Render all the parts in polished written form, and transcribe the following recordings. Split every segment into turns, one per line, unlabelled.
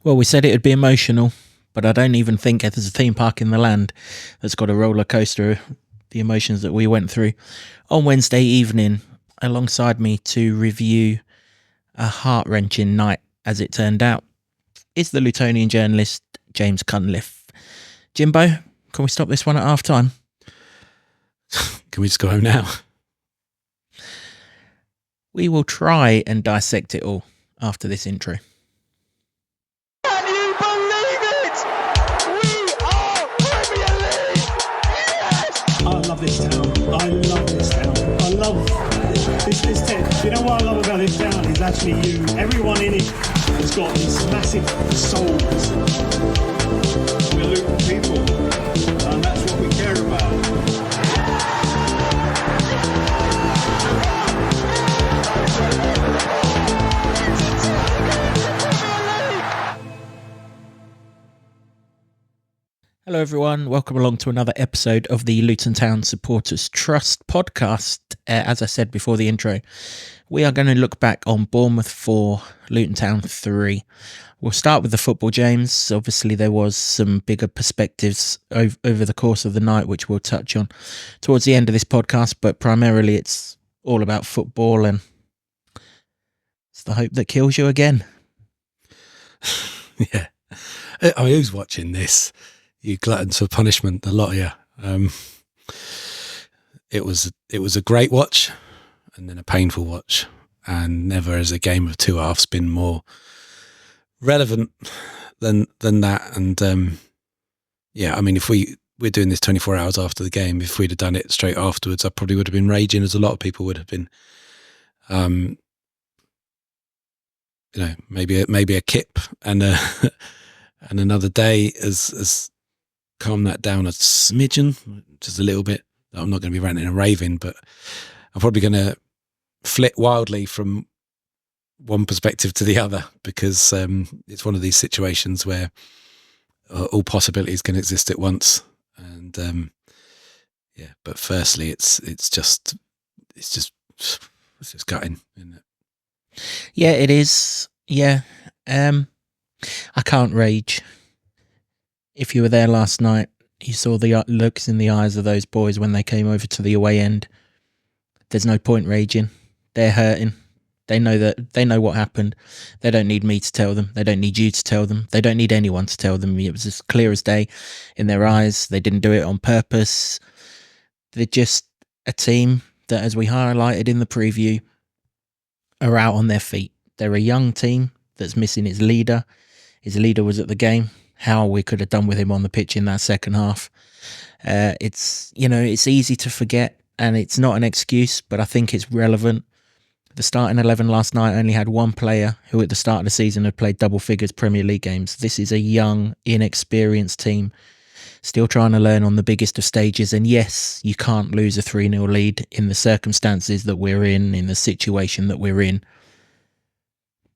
Well, we said it would be emotional, but I don't even think there's a theme park in the land that's got a roller coaster of the emotions that we went through on Wednesday evening alongside me to review a heart-wrenching night, as it turned out. It's the Lutonian journalist James Cunliffe. Jimbo, can we stop this one at half-time?
Can we just go home now?
We will try and dissect it all after this intro.
Can you believe it? We are Premier League! Yes!
I love this town. I love this town. I love this town. You know what I love about this town is actually you. Everyone in it has got these massive souls.
We're Luton people, and that's what we care about.
Hello everyone, welcome along to another episode of the Luton Town Supporters Trust podcast. As I said before the intro, we are going to look back on Bournemouth 4, Luton Town 3. We'll start with the football, James. Obviously there was some bigger perspectives over the course of the night, which we'll touch on towards the end of this podcast, but primarily it's all about football and it's the hope that kills you again.
Yeah. I mean, who's watching this? You gluttons for punishment, a lot of you. It was a great watch and then a painful watch, and never has a game of two halves been more relevant than that. And yeah, I mean, if we're doing this 24 hours after the game, if we'd have done it straight afterwards, I probably would have been raging, as a lot of people would have been. You know, maybe a kip and and another day has calmed that down a smidgen, just a little bit. I'm not going to be ranting and raving, but I'm probably going to flit wildly from one perspective to the other, because it's one of these situations where all possibilities can exist at once. And yeah, but firstly, it's just gutting, isn't it?
Yeah, it is. Yeah. I can't rage. If you were there last night, you saw the looks in the eyes of those boys when they came over to the away end. There's no point raging. They're hurting. They know what happened. They don't need me to tell them. They don't need you to tell them. They don't need anyone to tell them. It was as clear as day in their eyes. They didn't do it on purpose. They're just a team that, as we highlighted in the preview, are out on their feet. They're a young team that's missing its leader. His leader was at the game. How we could have done with him on the pitch in that second half. It's easy to forget, and it's not an excuse, but I think it's relevant. The starting 11 last night only had one player who at the start of the season had played double figures Premier League games. This is a young, inexperienced team, still trying to learn on the biggest of stages. And yes, you can't lose a 3-0 lead in the circumstances that we're in the situation that we're in.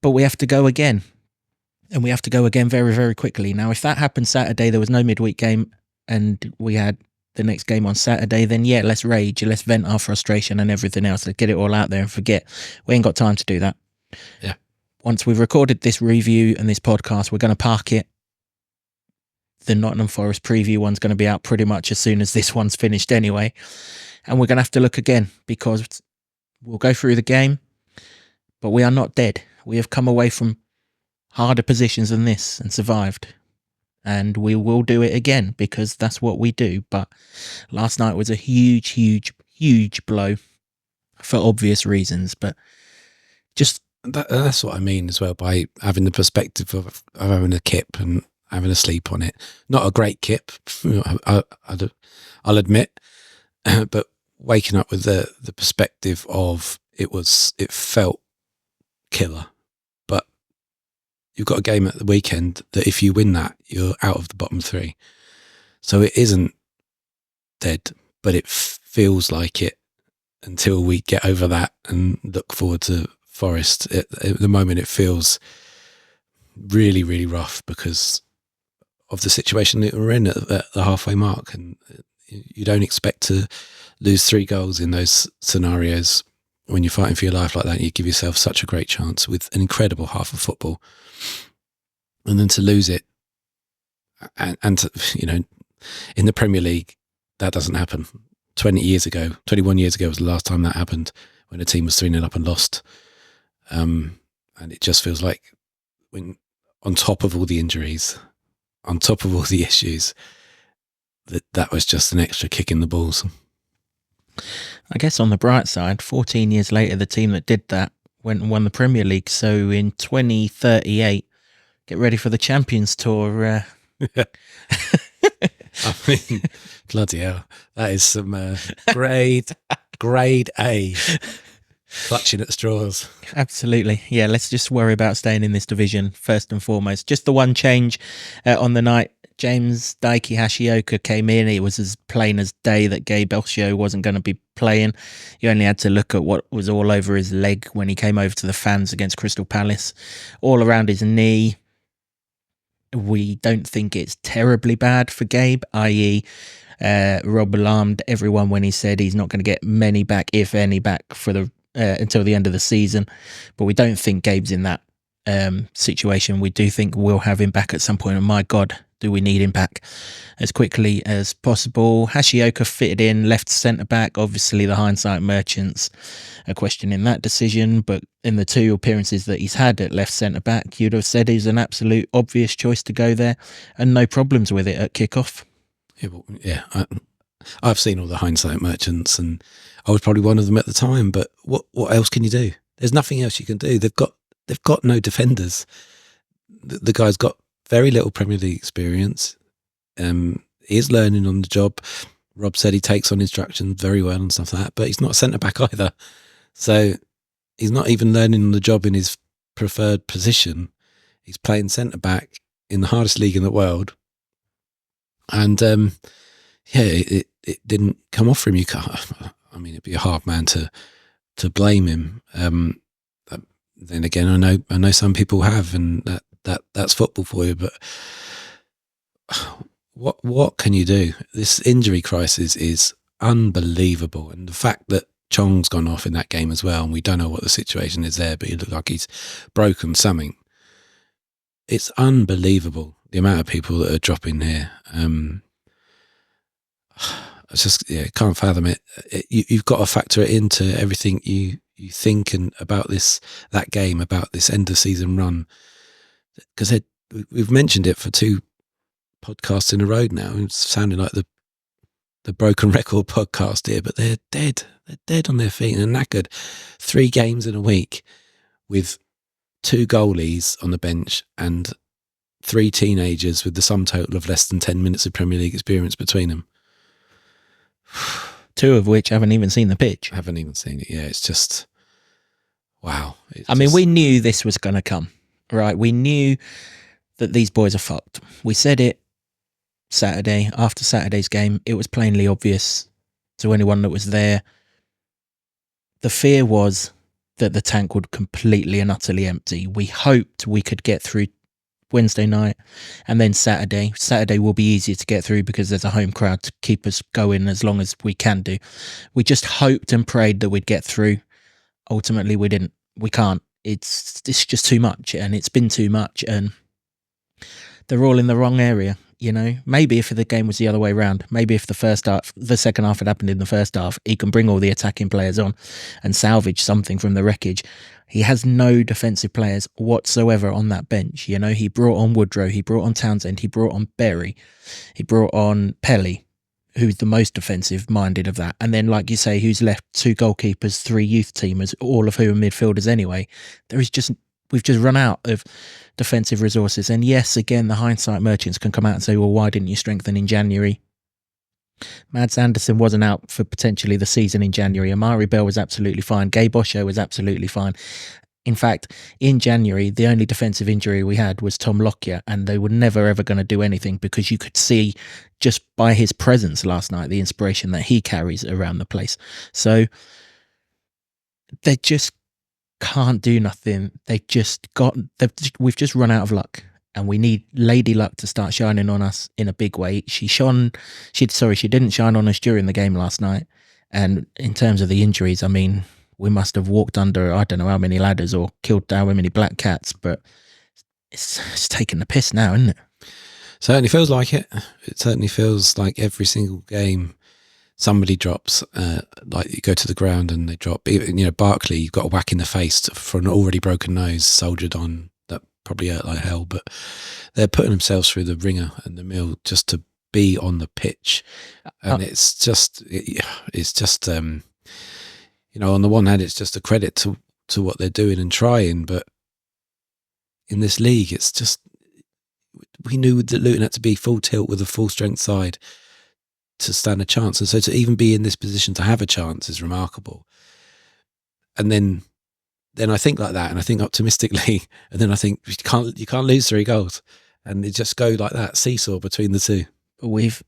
But we have to go again. And we have to go again very, very quickly. Now, if that happened Saturday, there was no midweek game, and we had the next game on Saturday, then yeah, let's rage, let's vent our frustration and everything else. Let's get it all out there and forget. We ain't got time to do that.
Yeah.
Once we've recorded this review and this podcast, we're going to park it. The Nottingham Forest preview one's going to be out pretty much as soon as this one's finished anyway. And we're going to have to look again, because we'll go through the game, but we are not dead. We have come away from harder positions than this and survived, and we will do it again, because that's what we do. But last night was a huge blow for obvious reasons, but just
that's what I mean as well, by having the perspective of having a kip and having a sleep on it. Not a great kip, I'll admit, but waking up with the perspective of it felt killer. You've got a game at the weekend that if you win that, you're out of the bottom three. So it isn't dead, but it feels like it until we get over that and look forward to Forest. At the moment, it feels really, really rough because of the situation that we're in at the halfway mark. And you don't expect to lose 3 goals in those scenarios. When you're fighting for your life like that, you give yourself such a great chance with an incredible half of football. and then to lose it, and to, in the Premier League, that doesn't happen. 21 years ago was the last time that happened, when a team was 3-0 up and lost. And it just feels like, when on top of all the injuries, on top of all the issues, that was just an extra kick in the balls.
I guess on the bright side, 14 years later, the team that did that went and won the Premier League. So in 2038, get ready for the Champions Tour.
I mean, bloody hell. That is some grade A clutching at straws.
Absolutely. Yeah, let's just worry about staying in this division first and foremost. Just the one change on the night. James Daiki Hashioka came in. It was as plain as day that Gabe Osho wasn't going to be playing. You only had to look at what was all over his leg when he came over to the fans against Crystal Palace. All around his knee. We don't think it's terribly bad for Gabe, i.e. Rob alarmed everyone when he said he's not going to get many back, if any, back for the until the end of the season. But we don't think Gabe's in that situation. We do think we'll have him back at some point, and my God, do we need him back as quickly as possible. Hashioka fitted in left centre back. Obviously the hindsight merchants are questioning that decision, but in the 2 appearances that he's had at left centre back, you'd have said he's an absolute obvious choice to go there, and no problems with it at kick-off.
I've seen all the hindsight merchants, and I was probably one of them at the time, but what else can you do? There's nothing else you can do. They've got no defenders. The guy's got very little Premier League experience. He is learning on the job. Rob said he takes on instructions very well and stuff like that, but he's not a centre-back either. So he's not even learning on the job in his preferred position. He's playing centre-back in the hardest league in the world. And it didn't come off from you. I mean, it'd be a hard man to blame him. Then again, I know some people have, and that's football for you. But what can you do? This injury crisis is unbelievable, and the fact that Chong's gone off in that game as well, and we don't know what the situation is there, but he looks like he's broken something. It's unbelievable, the amount of people that are dropping here. It's just, can't fathom it. You've got to factor it into everything you think and about that game, about this end of season run, because we've mentioned it for 2 podcasts in a row now. It's sounding like the broken record podcast here, but they're dead. They're dead on their feet and knackered. 3 games in a week with 2 goalies on the bench and 3 teenagers with the sum total of less than 10 minutes of Premier League experience between them.
2 of which haven't even seen the pitch.
Haven't even seen it. Yeah, it's just, wow.
mean, we knew this was going to come, right? We knew that these boys are fucked. We said it Saturday, after Saturday's game. It was plainly obvious to anyone that was there. The fear was that the tank would completely and utterly empty. We hoped we could get through Wednesday night, and then Saturday will be easier to get through because there's a home crowd to keep us going as long as we can do. We just hoped and prayed that we'd get through. Ultimately we didn't. We can't. It's just too much, and it's been too much, and they're all in the wrong area. Maybe if the game was the other way around, maybe if the second half had happened in the first half, he can bring all the attacking players on and salvage something from the wreckage. He has no defensive players whatsoever on that bench. He brought on Woodrow, he brought on Townsend, he brought on Berry, he brought on Pelly, who's the most defensive minded of that. And then, like you say, who's left? 2 goalkeepers, 3 youth teamers, all of who are midfielders anyway. We've just run out of defensive resources. And yes, again, the hindsight merchants can come out and say, well, why didn't you strengthen in January? Mads Anderson wasn't out for potentially the season in January. Amari Bell was absolutely fine. Gabe Osho was absolutely fine. In fact, in January, the only defensive injury we had was Tom Lockyer, and they were never ever going to do anything because you could see just by his presence last night the inspiration that he carries around the place. So they just can't do nothing. We've just run out of luck, and we need Lady Luck to start shining on us in a big way. She didn't shine on us during the game last night. And in terms of the injuries, I mean, we must have walked under, I don't know how many ladders or killed how many black cats, but it's taking the piss now, isn't it?
Certainly feels like it. It certainly feels like every single game somebody drops, like you go to the ground and they drop. You know, Barkley, you've got a whack in the face for an already broken nose soldiered on. That probably hurt like hell, but they're putting themselves through the ringer and the mill just to be on the pitch. And it's just, you know, on the one hand, it's just a credit to what they're doing and trying, but in this league, it's just, we knew that Luton had to be full tilt with a full strength side to stand a chance. And so to even be in this position to have a chance is remarkable. And then I think like that, and I think optimistically, and then I think you can't lose 3 goals. And it just go like that, seesaw between the two.
We've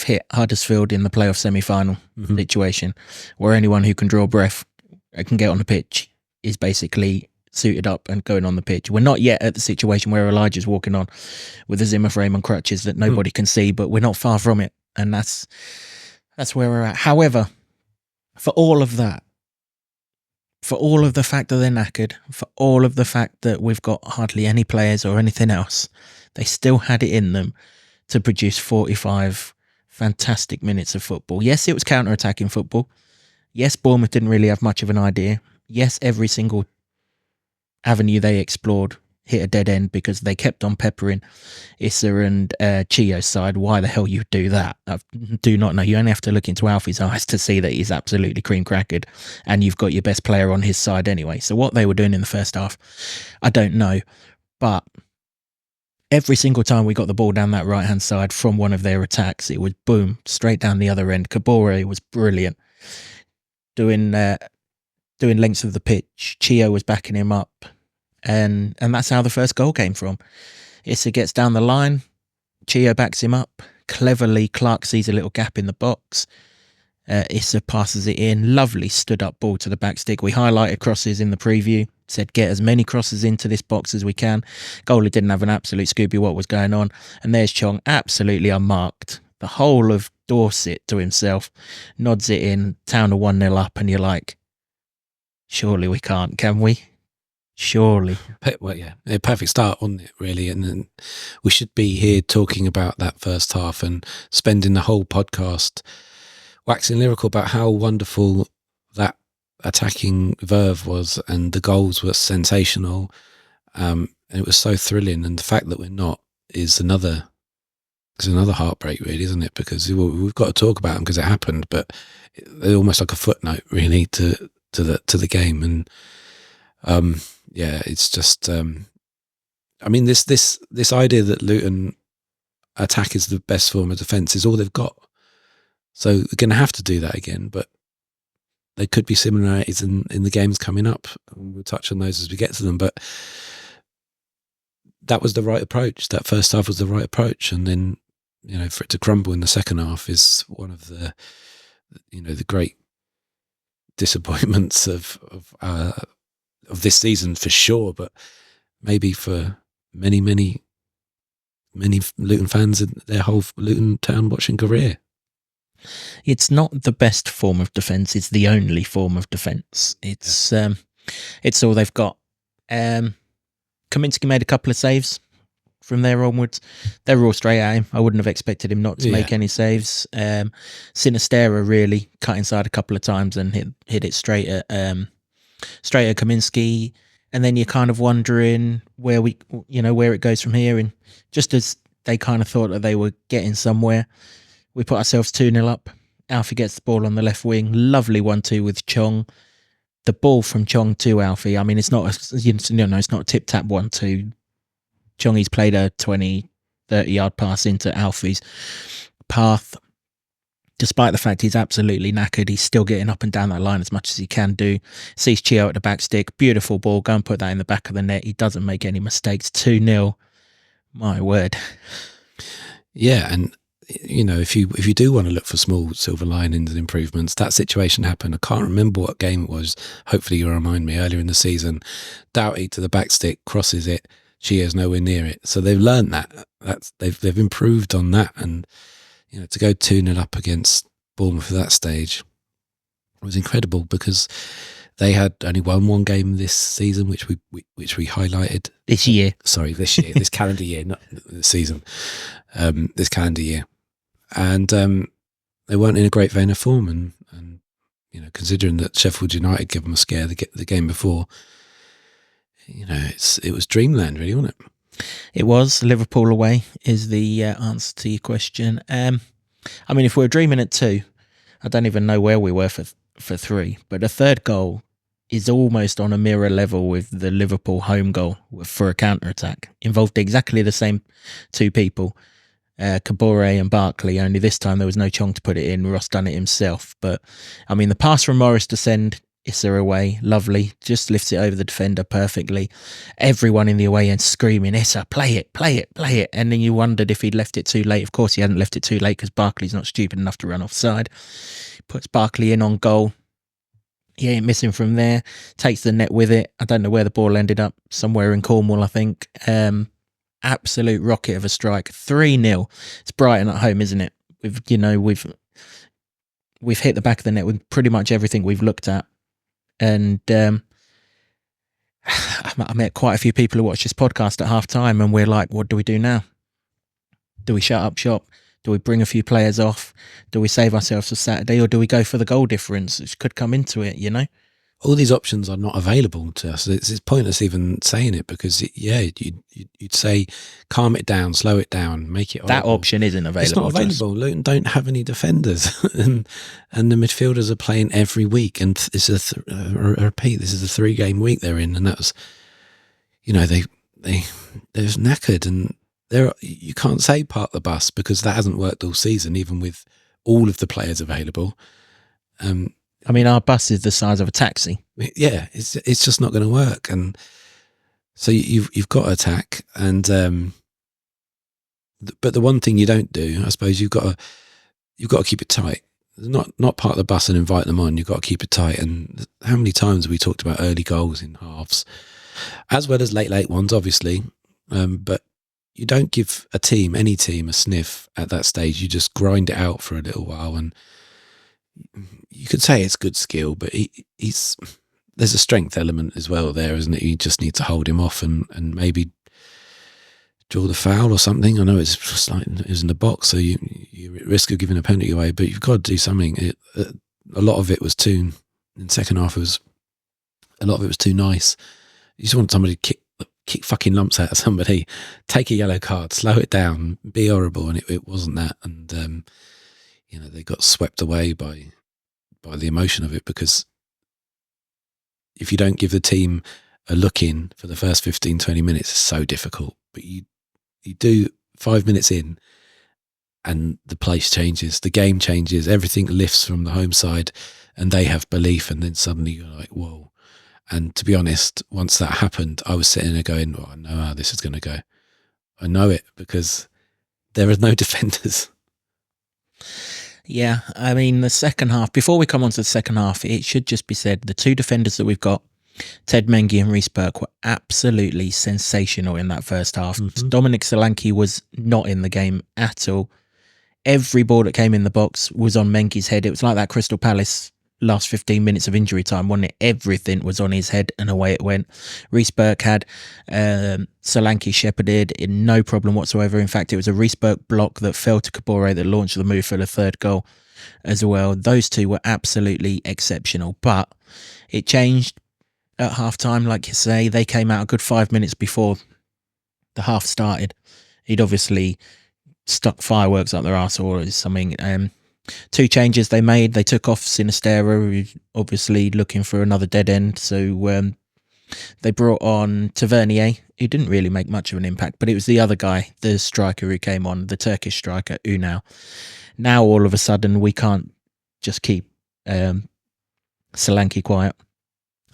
hit Huddersfield in the playoff semi-final situation, where anyone who can draw breath and can get on the pitch is basically suited up and going on the pitch. We're not yet at the situation where Elijah's walking on with a Zimmer frame and crutches that nobody can see, but we're not far from it, and that's where we're at. However, for all of that, for all of the fact that they're knackered, for all of the fact that we've got hardly any players or anything else, they still had it in them to produce 45 fantastic minutes of football. Yes, it was counter-attacking football. Yes, Bournemouth didn't really have much of an idea. Yes, every single avenue they explored hit a dead end because they kept on peppering Issa and Chio's side. Why the hell you do that? I do not know. You only have to look into Alfie's eyes to see that he's absolutely cream crackered, and you've got your best player on his side anyway. So what they were doing in the first half, I don't know. But every single time we got the ball down that right-hand side from one of their attacks, it was boom, straight down the other end. Kabore was brilliant. Doing lengths of the pitch. Chio was backing him up. And that's how the first goal came from. Issa gets down the line. Chio backs him up. Cleverly, Clark sees a little gap in the box. Issa passes it in. Lovely stood-up ball to the back stick. We highlighted crosses in the preview. Said get as many crosses into this box as we can. Goalie didn't have an absolute Scooby what was going on. And there's Chong, absolutely unmarked. The whole of Dorset to himself. Nods it in. Town are 1-0 up. And you're like, surely we can't, can we? Surely.
Well, yeah, a perfect start, wasn't it, really? And then we should be here talking about that first half and spending the whole podcast waxing lyrical about how wonderful that attacking verve was, and the goals were sensational. And it was so thrilling. And the fact that we're not is another heartbreak, really, isn't it? Because we've got to talk about them because it happened, but they're almost like a footnote, really, to the game. And yeah, it's just, I mean, this idea that Luton attack is the best form of defence is all they've got. So they're going to have to do that again, but there could be similarities in the games coming up. We'll touch on those as we get to them, but that was the right approach. That first half was the right approach. And then, you know, for it to crumble in the second half is one of the, you know, the great disappointments of this season for sure, but maybe for many Luton fans in their whole Luton Town watching career.
It's not the best form of defence. It's the only form of defence. It's all they've got. Kaminsky made a couple of saves from there onwards. They were all straight at him. I wouldn't have expected him not to make any saves. Sinistera really cut inside a couple of times and hit it straight at Kaminsky. And then you're kind of wondering where it goes from here. And just as they kind of thought that they were getting somewhere, we put ourselves 2-0 up. Alfie gets the ball on the left wing. Lovely 1-2 with Chong. The ball from Chong to Alfie. I mean, it's not it's not a tip-tap 1-2. Chongy's played a 20, 30-yard pass into Alfie's path. Despite the fact he's absolutely knackered, he's still getting up and down that line as much as he can do. Sees Chio at the back stick. Beautiful ball. Go and put that in the back of the net. He doesn't make any mistakes. 2-0. My word.
Yeah, and you know, if you do want to look for small silver linings and improvements, that situation happened. I can't remember what game it was. Hopefully you'll remind me. Earlier in the season, Doughty to the back stick, crosses it. Chio's nowhere near it. So they've learned that. They've improved on that. And you know, to go 2-0 up against Bournemouth at that stage was incredible, because They had only won one game this season, which we highlighted.
This year.
Sorry, this year, this calendar year, not this season. This calendar year, and they weren't in a great vein of form. And considering that Sheffield United gave them a scare the game before, it was dreamland, really, wasn't it?
It was. Liverpool away is the answer to your question. I mean, if we were dreaming at 2, I don't even know where we were for 3. But the third goal is almost on a mirror level with the Liverpool home goal for a counter-attack. Involved exactly the same 2 people, Kabore and Barkley, only this time there was no Chong to put it in. Ross done it himself. But, I mean, the pass from Morris to send Issa away, lovely, just lifts it over the defender perfectly. Everyone in the away end screaming, Issa, play it, play it, play it. And then you wondered if he'd left it too late. Of course he hadn't left it too late because Barkley's not stupid enough to run offside. Puts Barkley in on goal. He ain't missing from there. Takes the net with it. I don't know where the ball ended up. Somewhere in Cornwall, I think. Absolute rocket of a strike. 3-0. It's Brighton at home, isn't it? We've hit the back of the net with pretty much everything we've looked at. And I met quite a few people who watch this podcast at half time, and we're like, what do we do now? Do we shut up shop? Do we bring a few players off? Do we save ourselves for Saturday, or do we go for the goal difference, which could come into it,
All these options are not available to us. It's pointless even saying it because, you'd say, calm it down, slow it down, make it
that
horrible.
Option isn't available.
It's not available. Luton don't have any defenders, and the midfielders are playing every week. And this is repeat. This is a 3-game week they're in, and that was, they're knackered, and you can't say park the bus because that hasn't worked all season, even with all of the players available.
I mean, our bus is the size of a taxi.
Yeah, it's just not going to work, and so you've got to attack. And but the one thing you don't do, I suppose, you've got to keep it tight. Not park the bus and invite them on. You've got to keep it tight. And how many times have we talked about early goals in halves, as well as late ones, obviously. But you don't give any team, a sniff at that stage. You just grind it out for a little while, and you could say it's good skill, but there's a strength element as well there, isn't it? You just need to hold him off and maybe draw the foul or something. I know it's just like it was in the box, so you're at risk of giving a penalty away, but you've got to do something. A lot of it was in second half, a lot of it was too nice. You just want somebody to kick fucking lumps out of somebody, take a yellow card, slow it down, be horrible, and it wasn't that. And they got swept away by the emotion of it, because if you don't give the team a look in for the first 15-20 minutes, it's so difficult. But you do 5 minutes in and the place changes, the game changes, everything lifts from the home side, and they have belief, and then suddenly you're like, whoa. And to be honest, once that happened, I was sitting there going, well, I know how this is going to go. I know it, because there are no defenders.
Yeah, I mean, the second half, before we come on to the second half, it should just be said, the 2 defenders that we've got, Ted Mengi and Reece Burke, were absolutely sensational in that first half.
Mm-hmm.
Dominic Solanke was not in the game at all. Every ball that came in the box was on Mengi's head. It was like that Crystal Palace last 15 minutes of injury time, wasn't it? Everything was on his head, and away it went. Reece Burke had Solanke shepherded in no problem whatsoever. In fact, it was a Reece Burke block that fell to Kabore that launched the move for the third goal as well. Those 2 were absolutely exceptional, but it changed at half time. Like you say, they came out a good 5 minutes before the half started. He'd obviously stuck fireworks up their arse or something. 2 changes they made. They took off Sinistera, who's obviously looking for another dead end. So they brought on Tavernier, who didn't really make much of an impact, but it was the other guy, the striker who came on, the Turkish striker, Unal. Now all of a sudden we can't just keep Solanke quiet.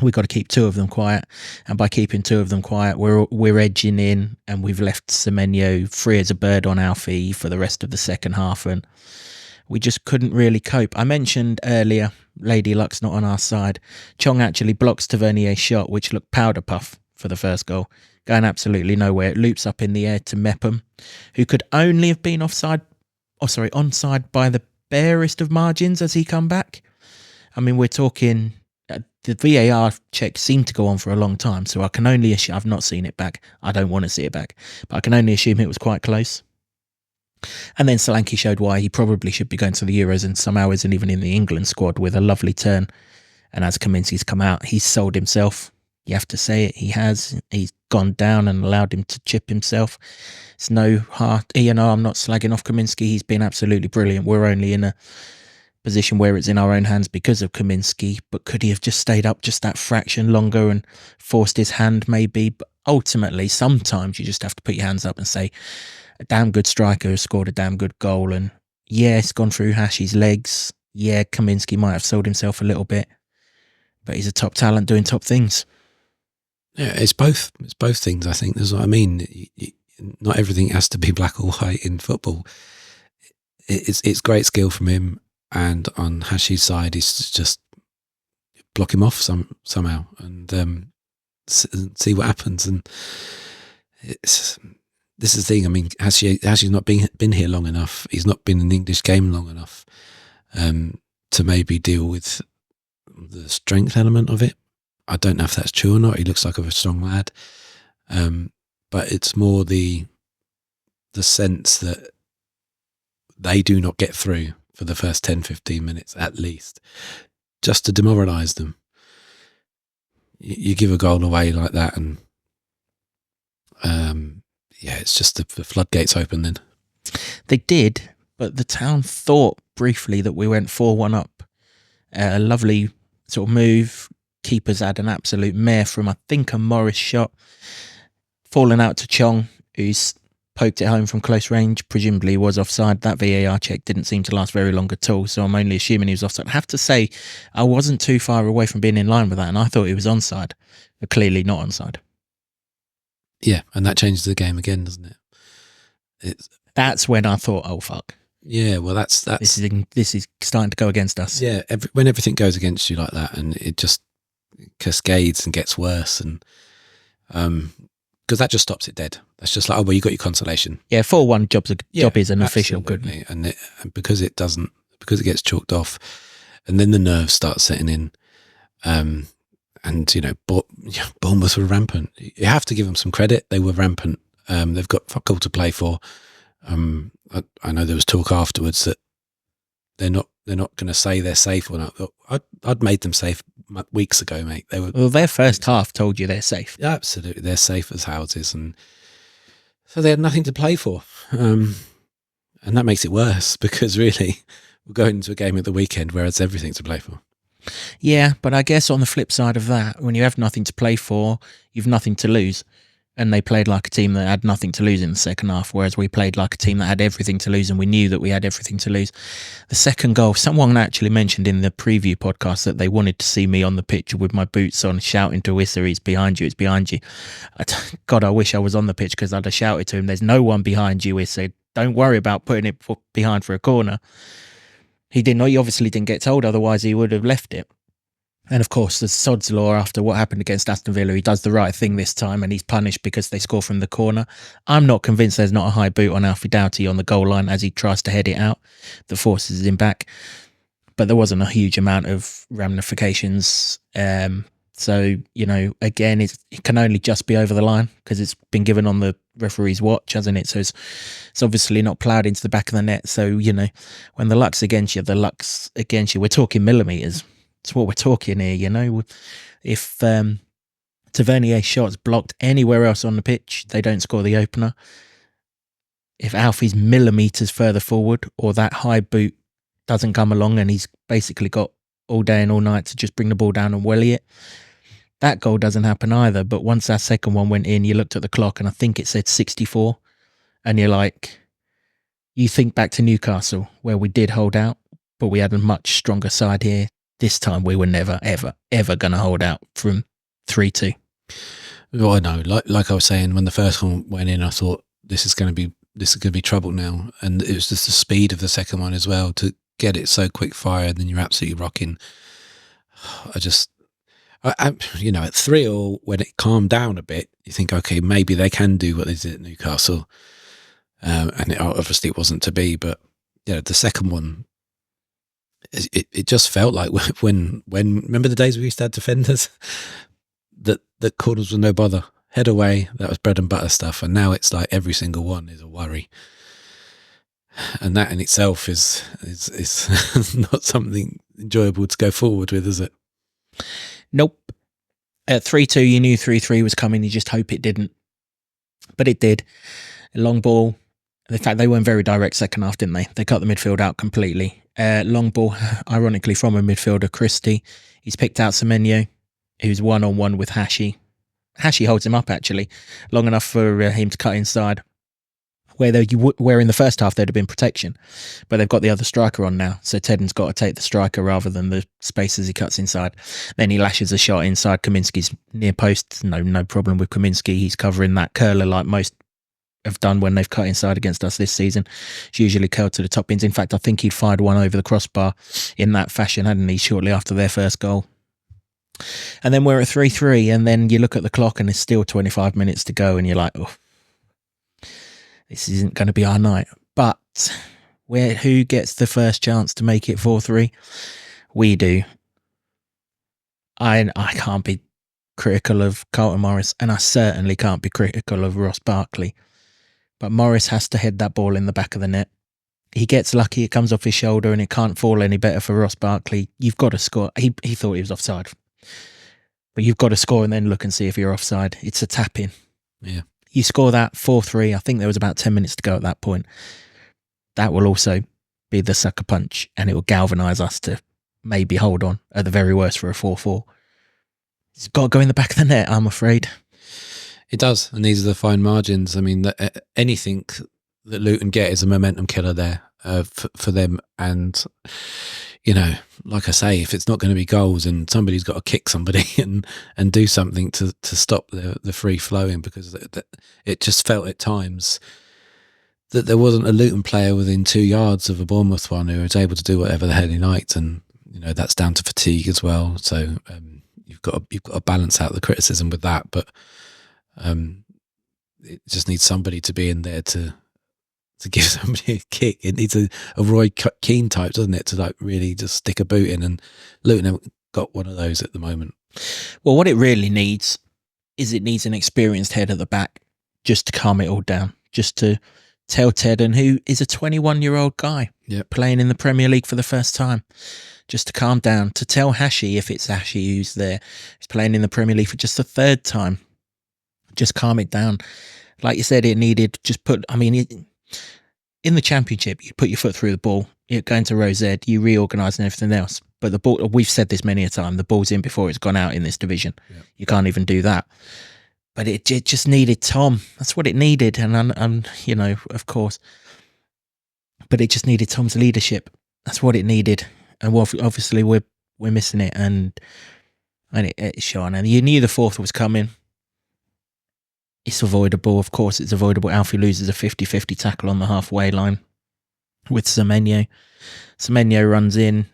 We've got to keep 2 of them quiet, and by keeping 2 of them quiet, we're edging in, and we've left Semenyo free as a bird on Alfie for the rest of the second half, and we just couldn't really cope. I mentioned earlier, Lady Luck's not on our side. Chong actually blocks Tavernier's shot, which looked powder puff for the first goal, going absolutely nowhere. It loops up in the air to Mepham, who could only have been onside by the barest of margins as he come back. I mean, we're talking the VAR check seemed to go on for a long time, so I can only assume, I've not seen it back, I don't want to see it back, but I can only assume it was quite close. And then Solanke showed why he probably should be going to the Euros and somehow isn't even in the England squad with a lovely turn. And as Kaminski's come out, he's sold himself. You have to say it, he has. He's gone down and allowed him to chip himself. It's no heart, I'm not slagging off Kaminski, he's been absolutely brilliant. We're only in a position where it's in our own hands because of Kaminski, but could he have just stayed up just that fraction longer and forced his hand maybe? But ultimately, sometimes you just have to put your hands up and say, a damn good striker has scored a damn good goal, and yeah, it's gone through Hashi's legs. Yeah, Kaminski might have sold himself a little bit, but he's a top talent doing top things.
Yeah, it's both things, I think. That's what I mean. Not everything has to be black or white in football. It's great skill from him, and on Hashi's side, he's just block him off somehow and see what happens. And this is the thing. I mean, Hashi's not been here long enough. He's not been in the English game long enough to maybe deal with the strength element of it. I don't know if that's true or not. He looks like a strong lad, but it's more the sense that they do not get through for the first 10-15 minutes at least, just to demoralise them. You give a goal away like that, and it's just the floodgates open then.
They did, but the Town thought briefly that we went 4-1 up. A lovely sort of move. Keepers had an absolute mare from, I think, a Morris shot. Falling out to Chong, who's poked it home from close range. Presumably was offside. That VAR check didn't seem to last very long at all, so I'm only assuming he was offside. I have to say, I wasn't too far away from being in line with that, and I thought he was onside, but clearly not onside.
Yeah, and that changes the game again, doesn't it?
That's when I thought, oh fuck.
Yeah, well, that's
this is starting to go against us.
Yeah, when everything goes against you like that, and it just cascades and gets worse, and because that just stops it dead. That's just like, oh well, you got your consolation.
Yeah, 4-1 job is an official good.
And because it gets chalked off, and then the nerves start setting in. And Bournemouth were rampant. You have to give them some credit. They were rampant. They've got fuck all to play for. I know there was talk afterwards that they're not going to say they're safe or not. I'd made them safe weeks ago, mate.
Well, their first half told you they're safe.
Yeah, absolutely, they're safe as houses, and so they had nothing to play for. And that makes it worse because really we're going into a game at the weekend where it's everything to play for.
Yeah, but I guess on the flip side of that, when you have nothing to play for, you've nothing to lose. And they played like a team that had nothing to lose in the second half, whereas we played like a team that had everything to lose, and we knew that we had everything to lose. The second goal, someone actually mentioned in the preview podcast that they wanted to see me on the pitch with my boots on, shouting to Issa, "It's behind you, it's behind you." God, I wish I was on the pitch because I'd have shouted to him, "There's no one behind you, Issa. Don't worry about putting it behind for a corner." He obviously didn't get told, otherwise he would have left it. And of course, the sod's law, after what happened against Aston Villa, he does the right thing this time and he's punished because they score from the corner. I'm not convinced there's not a high boot on Alfie Doughty on the goal line as he tries to head it out that forces him back. But there wasn't a huge amount of ramifications. So, again, it can only just be over the line because it's been given on the referee's watch, hasn't it? So it's obviously not ploughed into the back of the net. So, when the luck's against you, We're talking millimetres. It's what we're talking here, If Tavernier's shot's blocked anywhere else on the pitch, they don't score the opener. If Alfie's millimetres further forward or that high boot doesn't come along and he's basically got all day and all night to just bring the ball down and welly it, that goal doesn't happen either. But once that second one went in, you looked at the clock and I think it said 64. And you're like, you think back to Newcastle where we did hold out, but we had a much stronger side here. This time we were never, ever, ever going to hold out from 3-2.
Well, I know, like I was saying, when the first one went in, I thought this is going to be trouble now. And it was just the speed of the second one as well to get it so quick fire, and then you're absolutely rocking. I at 3-0, when it calmed down a bit, you think, okay, maybe they can do what they did at Newcastle. And obviously it wasn't to be, but the second one, it just felt like when remember the days we used to have defenders that corners were no bother, head away, that was bread and butter stuff, and now it's like every single one is a worry, and that in itself is not something enjoyable to go forward with, is it?
Nope. At 3-2, you knew 3-3 was coming. You just hope it didn't, but it did. A long ball. In fact, they weren't very direct second half, didn't they? They cut the midfield out completely. Long ball, ironically, from a midfielder, Christie. He's picked out Semenyo, who's one-on-one with Hashi. Hashi holds him up, actually, long enough for him to cut inside. Where in the first half there'd have been protection, but they've got the other striker on now, so Tedden's got to take the striker rather than the spaces he cuts inside. Then he lashes a shot inside Kaminski's near post. No problem with Kaminski. He's covering that curler like most have done when they've cut inside against us this season. It's usually curled to the top bins. In fact, I think he'd fired one over the crossbar in that fashion, hadn't he, shortly after their first goal. And then we're at 3-3, and then you look at the clock and there's still 25 minutes to go, and you're like, oh, this isn't going to be our night. But who gets the first chance to make it 4-3? We do. I can't be critical of Carlton Morris, and I certainly can't be critical of Ross Barkley. But Morris has to head that ball in the back of the net. He gets lucky, it comes off his shoulder, and it can't fall any better for Ross Barkley. You've got to score. He thought he was offside. But you've got to score and then look and see if you're offside. It's a tap-in.
Yeah.
You score that 4-3. I think there was about 10 minutes to go at that point. That will also be the sucker punch, and it will galvanise us to maybe hold on at the very worst for a 4-4. It's got to go in the back of the net, I'm afraid.
It does, and these are the fine margins. I mean, anything that Luton get is a momentum killer there for them. And, you know, like I say, if it's not going to be goals, and somebody's got to kick somebody and do something to stop the free flowing, because it just felt at times that there wasn't a Luton player within 2 yards of a Bournemouth one who was able to do whatever the hell he liked. And, you know, that's down to fatigue as well. So you've got to balance out the criticism with that. But it just needs somebody to be in there to give somebody a kick. It needs a Roy Keane type, doesn't it, to like really just stick a boot in, and Luton haven't got one of those at the moment.
Well, what it really needs is it needs an experienced head at the back just to calm it all down, just to tell Tedden, who is a 21-year-old guy playing in the Premier League for the first time, just to calm down, to tell Hashi, if it's Hashi who's there, who's playing in the Premier League for just the third time, just calm it down. Like you said, it needed in the Championship, you put your foot through the ball, you're going to Rose Ed, you reorganise and everything else. But the ball, we've said this many a time, the ball's in before it's gone out in this division. Yeah. You can't even do that. But it just needed Tom. That's what it needed. And you know, of course. But it just needed Tom's leadership. That's what it needed. And obviously we're missing it. And it's shone. And you knew the fourth was coming. It's avoidable, of course it's avoidable. Alfie loses a 50-50 tackle on the halfway line with Semenyo. Semenyo runs in.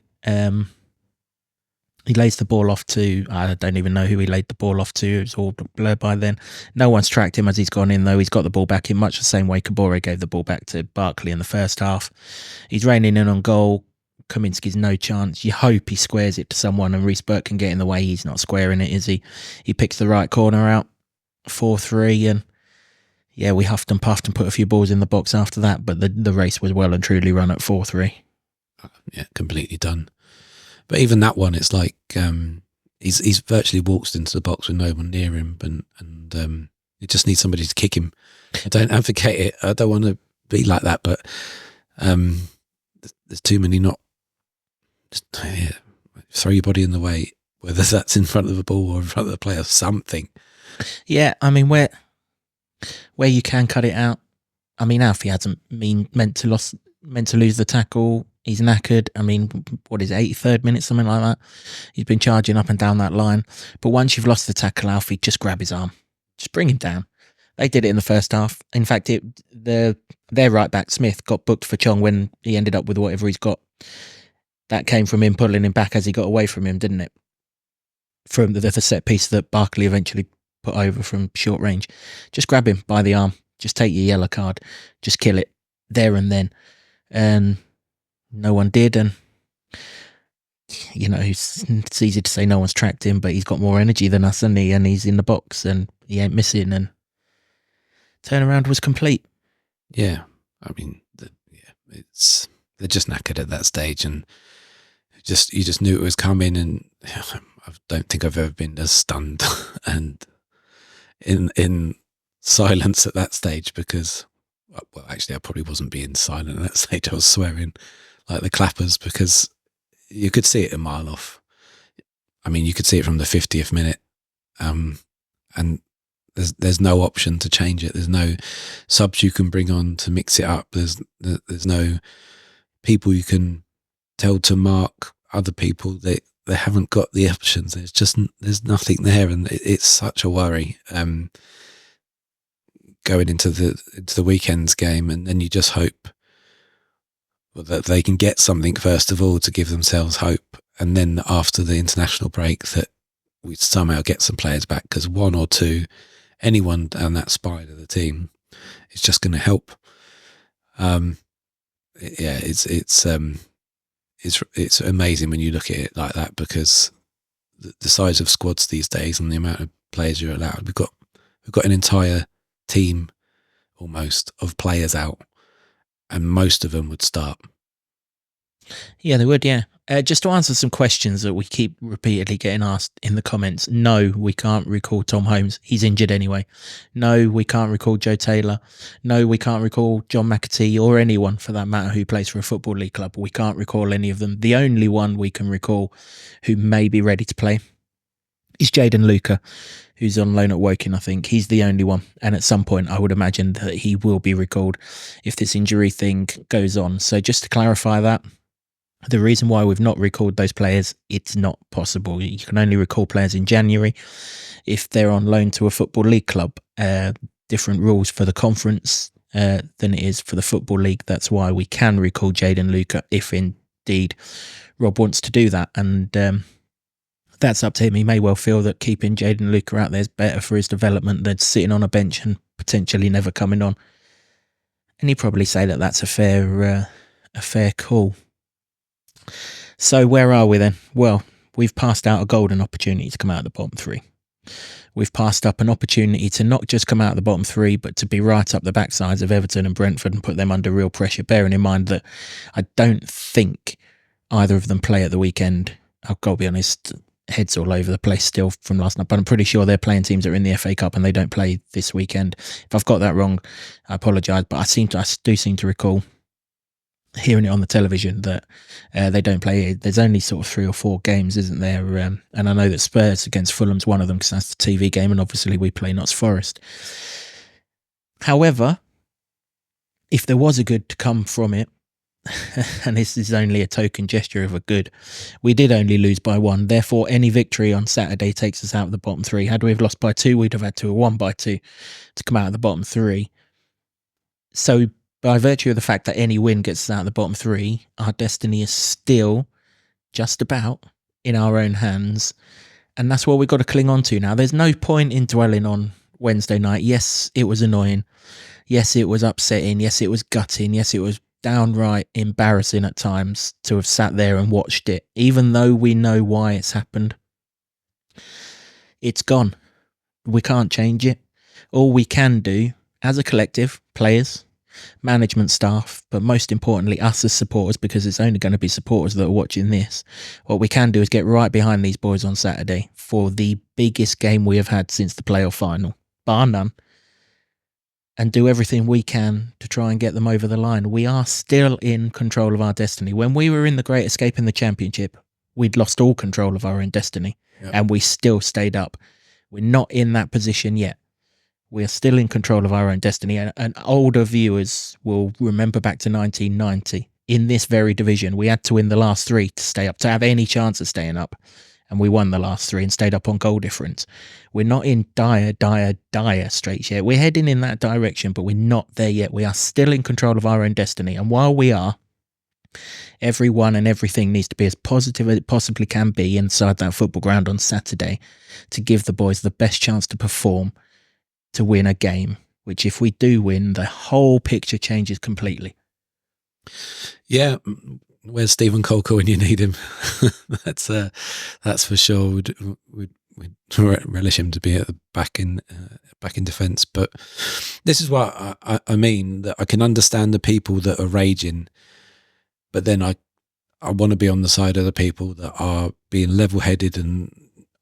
He lays the ball off to, I don't even know who he laid the ball off to. It was all blurred by then. No one's tracked him as he's gone in, though. He's got the ball back in much the same way Kabore gave the ball back to Barkley in the first half. He's reining in on goal. Kaminski's no chance. You hope he squares it to someone and Reece Burke can get in the way. He's not squaring it, is he? He picks the right corner out. 4-3, and yeah, we huffed and puffed and put a few balls in the box after that, but the race was well and truly run at 4-3.
Yeah, completely done. But even that one, it's like he's virtually walks into the box with no one near him, and it just needs somebody to kick him. I don't advocate it. I don't want to be like that, but there's too many not just throw your body in the way, whether that's in front of the ball or in front of the player, something.
Yeah, I mean, where you can cut it out. I mean, Alfie hasn't meant to lose the tackle. He's knackered. I mean, what is it, 83rd minute, something like that? He's been charging up and down that line. But once you've lost the tackle, Alfie, just grab his arm. Just bring him down. They did it in the first half. In fact, their right back, Smith, got booked for Chong when he ended up with whatever he's got. That came from him pulling him back as he got away from him, didn't it? From the set piece that Barkley eventually put over from short range. Just grab him by the arm. Just take your yellow card. Just kill it there and then. And no one did. And it's easy to say no one's tracked him, but he's got more energy than us, and he's in the box and he ain't missing, and turnaround was complete.
Yeah, I mean, they're just knackered at that stage, and you just knew it was coming, and I don't think I've ever been as stunned and in silence at that stage, because, well, actually, I probably wasn't being silent at that stage. I was swearing like the clappers, because you could see it a mile off. I mean, you could see it from the 50th minute, and there's no option to change it. There's no subs you can bring on to mix it up. There's no people you can tell to mark other people. They haven't got the options. There's nothing there, and it's such a worry going into the weekend's game. And then you just hope that they can get something first of all to give themselves hope, and then after the international break that we somehow get some players back, because one or two, anyone down that spine of the team is just going to help. It's amazing when you look at it like that, because the size of squads these days and the amount of players you're allowed, we've got an entire team almost of players out, and most of them would start.
Yeah, they would, yeah. Just to answer some questions that we keep repeatedly getting asked in the comments. No, we can't recall Tom Holmes. He's injured anyway. No, we can't recall Joe Taylor. No, we can't recall John McAtee, or anyone for that matter who plays for a Football League club. We can't recall any of them. The only one we can recall who may be ready to play is Jayden Luca, who's on loan at Woking, I think. He's the only one. And at some point, I would imagine that he will be recalled if this injury thing goes on. So just to clarify that, the reason why we've not recalled those players, it's not possible. You can only recall players in January if they're on loan to a Football League club. Different rules for the conference than it is for the Football League. That's why we can recall Jayden Luca if indeed Rob wants to do that. And that's up to him. He may well feel that keeping Jayden Luca out there is better for his development than sitting on a bench and potentially never coming on. And he'd probably say that that's a fair call. So where are we then? Well, we've passed out a golden opportunity to come out of the bottom three. We've passed up an opportunity to not just come out of the bottom three, but to be right up the backsides of Everton and Brentford and put them under real pressure, bearing in mind that I don't think either of them play at the weekend. I've got to be honest, heads all over the place still from last night, but I'm pretty sure they're playing teams that are in the FA Cup and they don't play this weekend. If I've got that wrong, I apologise, but I do seem to recall hearing it on the television that they don't play. There's only sort of 3 or 4 games, isn't there? And I know that Spurs against Fulham's one of them, because that's the TV game, and obviously we play Notts Forest. However, if there was a good to come from it, and this is only a token gesture of a good, we did only lose by 1. Therefore, any victory on Saturday takes us out of the bottom 3. Had we have lost by 2, we'd have had to have won by 2 to come out of the bottom 3. So by virtue of the fact that any win gets us out of the bottom 3, our destiny is still just about in our own hands. And that's what we've got to cling on to now. There's no point in dwelling on Wednesday night. Yes, it was annoying. Yes, it was upsetting. Yes, it was gutting. Yes, it was downright embarrassing at times to have sat there and watched it, even though we know why it's happened. It's gone. We can't change it. All we can do as a collective, players, management staff, but most importantly us as supporters, because it's only going to be supporters that are watching this, what we can do is get right behind these boys on Saturday for the biggest game we have had since the playoff final, bar none, and do everything we can to try and get them over the line. We are still in control of our destiny. When we were in the Great Escape in the Championship, we'd lost all control of our own destiny, and we still stayed up. We're not in that position yet. We are still in control of our own destiny, and older viewers will remember back to 1990. In this very division, we had to win the last 3 to stay up, to have any chance of staying up, and we won the last 3 and stayed up on goal difference. We're not in dire straits yet. We're heading in that direction, but we're not there yet. We are still in control of our own destiny, and while we are, everyone and everything needs to be as positive as it possibly can be inside that football ground on Saturday to give the boys the best chance to perform, to win a game, which if we do win, the whole picture changes completely.
Yeah, Where's Stephen Colker when you need him? That's for sure. We'd relish him to be at the back in defence. But this is what I mean, that I can understand the people that are raging, but then I want to be on the side of the people that are being level-headed and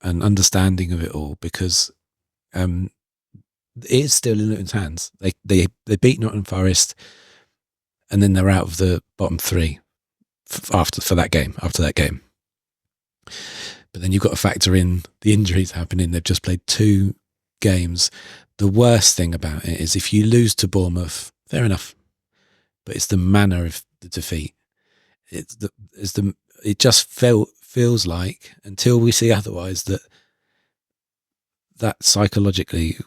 understanding of it all, because it is still in Luton's hands. They beat Nottingham Forest, and then they're out of the bottom three after that game. But then you've got to factor in the injuries happening. They've just played 2 games. The worst thing about it is if you lose to Bournemouth, fair enough, but it's the manner of the defeat. It just feels like, until we see otherwise, that psychologically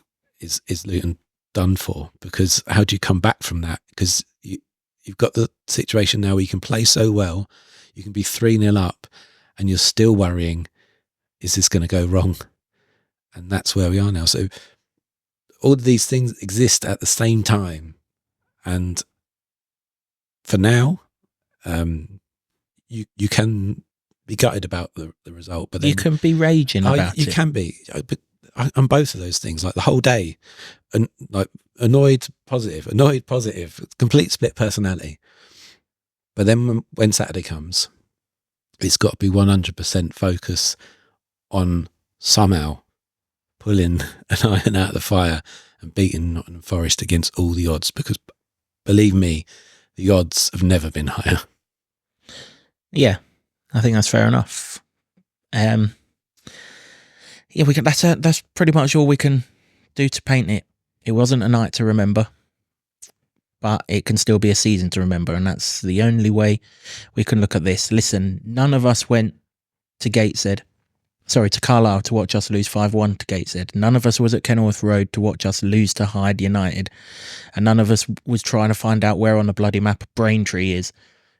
is Luton done for. Because how do you come back from that? Because you've got the situation now where you can play so well, you can be 3-0 up, and you're still worrying, is this going to go wrong? And that's where we are now. So all of these things exist at the same time. And for now, you can be gutted about the result, but then
you can be raging about it.
You can be. I'm both of those things, like the whole day, and like annoyed, positive, complete split personality. But then when Saturday comes, it's got to be 100% focus on somehow pulling an iron out of the fire and beating Nottingham Forest against all the odds, because believe me, the odds have never been higher.
Yeah, I think that's fair enough. Yeah, we can. That's pretty much all we can do to paint it. It wasn't a night to remember, but it can still be a season to remember, and that's the only way we can look at this. Listen, none of us went to Carlisle to watch us lose 5-1 to Gateshead. None of us was at Kenilworth Road to watch us lose to Hyde United, and none of us was trying to find out where on the bloody map Braintree is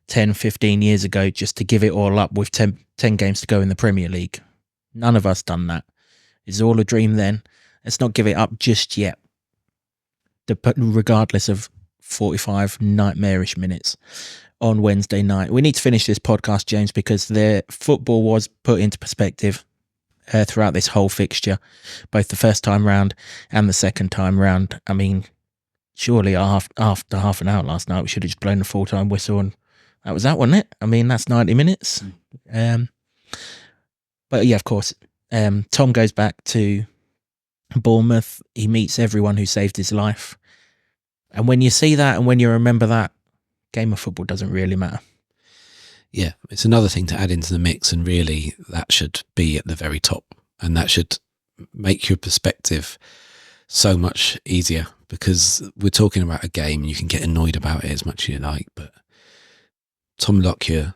10, 15 years ago just to give it all up with 10 games to go in the Premier League. None of us done that. It's all a dream then. Let's not give it up just yet, regardless of 45 nightmarish minutes on Wednesday night. We need to finish this podcast, James, because the football was put into perspective throughout this whole fixture, both the first time round and the second time round. I mean, surely after half an hour last night, we should have just blown a full-time whistle, and that was that, wasn't it? I mean, that's 90 minutes. But yeah, of course, Tom goes back to Bournemouth. He meets everyone who saved his life. And when you see that and when you remember that, game of football doesn't really matter.
Yeah, it's another thing to add into the mix, and really that should be at the very top, and that should make your perspective so much easier, because we're talking about a game and you can get annoyed about it as much as you like, but Tom Lockyer,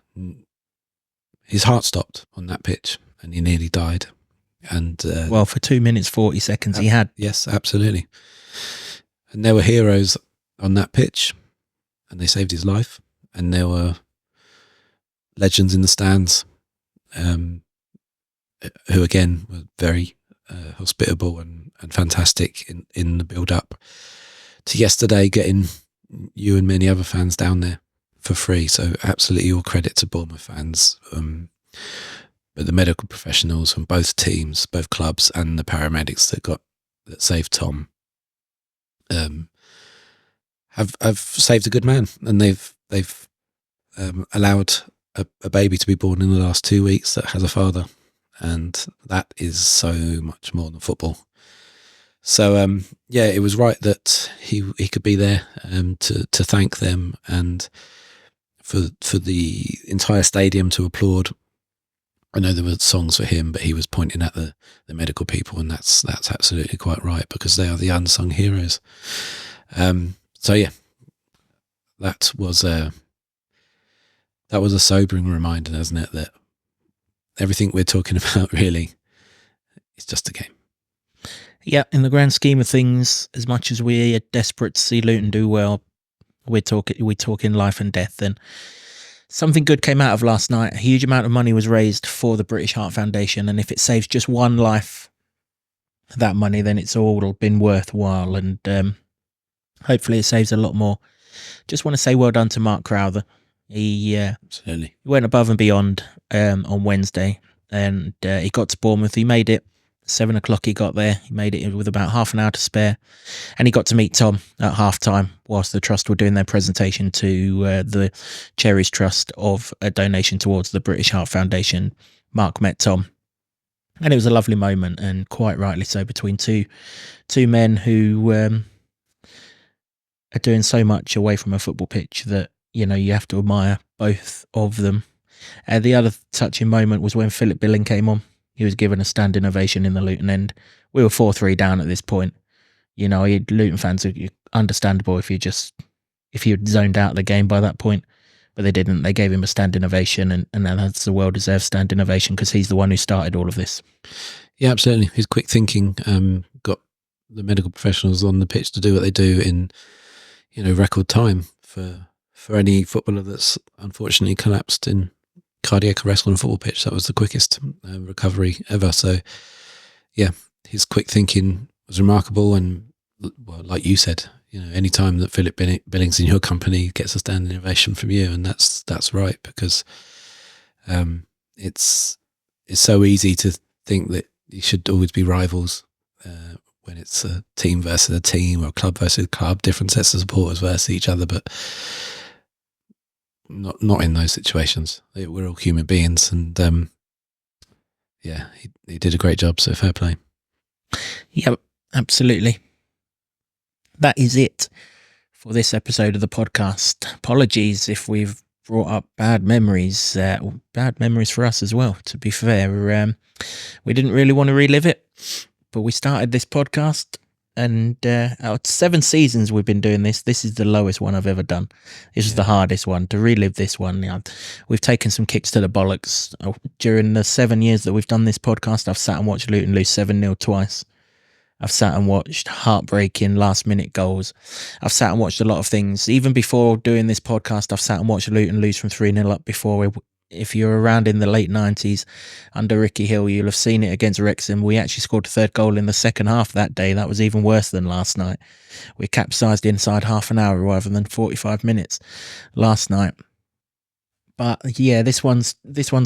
his heart stopped on that pitch and he nearly died. And
well, for 2 minutes 40 seconds he had.
Yes, absolutely. And there were heroes on that pitch, and they saved his life. And there were legends in the stands, who again were very hospitable and fantastic in the build up to yesterday, getting you and many other fans down there for free. So absolutely all credit to Bournemouth fans, but the medical professionals from both teams, both clubs, and the paramedics that saved Tom have saved a good man, and they've allowed a baby to be born in the last 2 weeks that has a father, and that is so much more than football. So yeah, it was right that he could be there to thank them, and for the entire stadium to applaud. I know there were songs for him, but he was pointing at the medical people, and that's absolutely quite right, because they are the unsung heroes. So yeah, that was a sobering reminder, isn't it, that everything we're talking about really is just a game.
Yeah, in the grand scheme of things, as much as we're desperate to see Luton do well, we're talking life and death. And something good came out of last night. A huge amount of money was raised for the British Heart Foundation, and if it saves just one life, that money, then it's all been worthwhile. And hopefully it saves a lot more. Just want to say well done to Mark Crowther. He
Absolutely.
went above and beyond on Wednesday, and he got to Bournemouth. He made it 7 o'clock. He got there. He made it with about half an hour to spare, and he got to meet Tom at half time whilst the trust were doing their presentation to the Cherries Trust of a donation towards the British Heart Foundation. Mark met Tom, and it was a lovely moment, and quite rightly so, between two men who are doing so much away from a football pitch that, you know, you have to admire both of them. The other touching moment was when Philip Billing came on. He was given a standing ovation in the Luton end. We were 4-3 down at this point. You know, Luton fans are understandable if you'd zoned out the game by that point, but they didn't. They gave him a standing ovation, and that's a well-deserved standing ovation because he's the one who started all of this.
Yeah, absolutely. His quick thinking got the medical professionals on the pitch to do what they do in, you know, record time for any footballer that's unfortunately collapsed in cardiac arrest on a football pitch. That was the quickest recovery ever. So, yeah, his quick thinking was remarkable. And, well, like you said, you know, any time that Philip Billings in your company gets a standing ovation from you, and that's right, because it's so easy to think that you should always be rivals when it's a team versus a team or a club versus a club, different sets of supporters versus each other, but not in those situations. We're all human beings, and yeah, he did a great job, so fair play.
Yep, absolutely. That is it for this episode of the podcast. Apologies if we've brought up bad memories for us as well, to be fair. We didn't really want to relive it, but we started this podcast, and out 7 seasons we've been doing this. This is the lowest one I've ever done. This is the hardest one to relive. This one, we've taken some kicks to the bollocks during the 7 years that we've done this podcast. I've sat and watched Luton lose 7-0 twice. I've sat and watched heartbreaking last-minute goals. I've sat and watched a lot of things. Even before doing this podcast, I've sat and watched Luton lose from 3-0 up before. If you're around in the late 90s under Ricky Hill, you'll have seen it against Wrexham. We actually scored a 3rd goal in the second half that day. That was even worse than last night. We capsized inside half an hour rather than 45 minutes last night. But yeah, this one's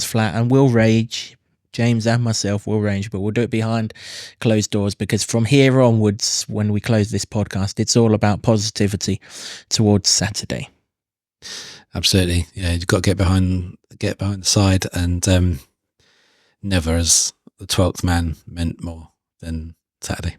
flat, and we'll rage. James and myself will rage, but we'll do it behind closed doors, because from here onwards, when we close this podcast, it's all about positivity towards Saturday.
Absolutely. Yeah, you've got to get behind the side, and never has the 12th man meant more than Saturday.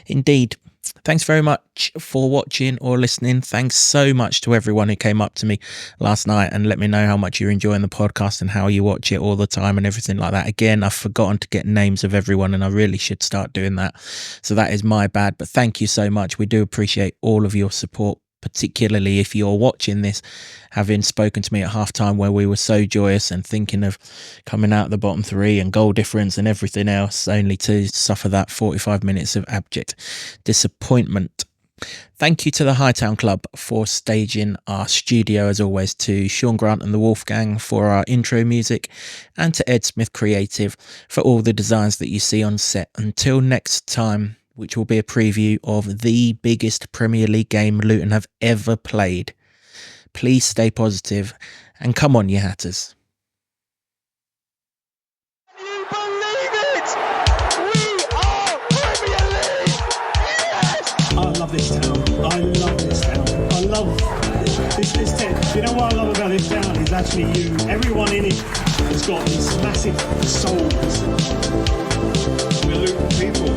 Indeed.
Thanks very much for watching or listening. Thanks so much to everyone who came up to me last night and let me know how much you're enjoying the podcast and how you watch it all the time and everything like that. Again, I've forgotten to get names of everyone, and I really should start doing that. So that is my bad, but thank you so much. We do appreciate all of your support, particularly if you're watching this having spoken to me at halftime where we were so joyous and thinking of coming out the bottom 3 and goal difference and everything else, only to suffer that 45 minutes of abject disappointment. Thank you to the Hightown Club for staging our studio, as always, to Sean Grant and the Wolfgang for our intro music, and to Ed Smith Creative for all the designs that you see on set. Until next time, which will be a preview of the biggest Premier League game Luton have ever played. Please stay positive, and come on, you Hatters.
Can you believe it? We are Premier League! Yes!
I love this town. I love this town. I love this town. You know what I love about this town is actually you. Everyone in it has got these massive souls.
We're Luton people.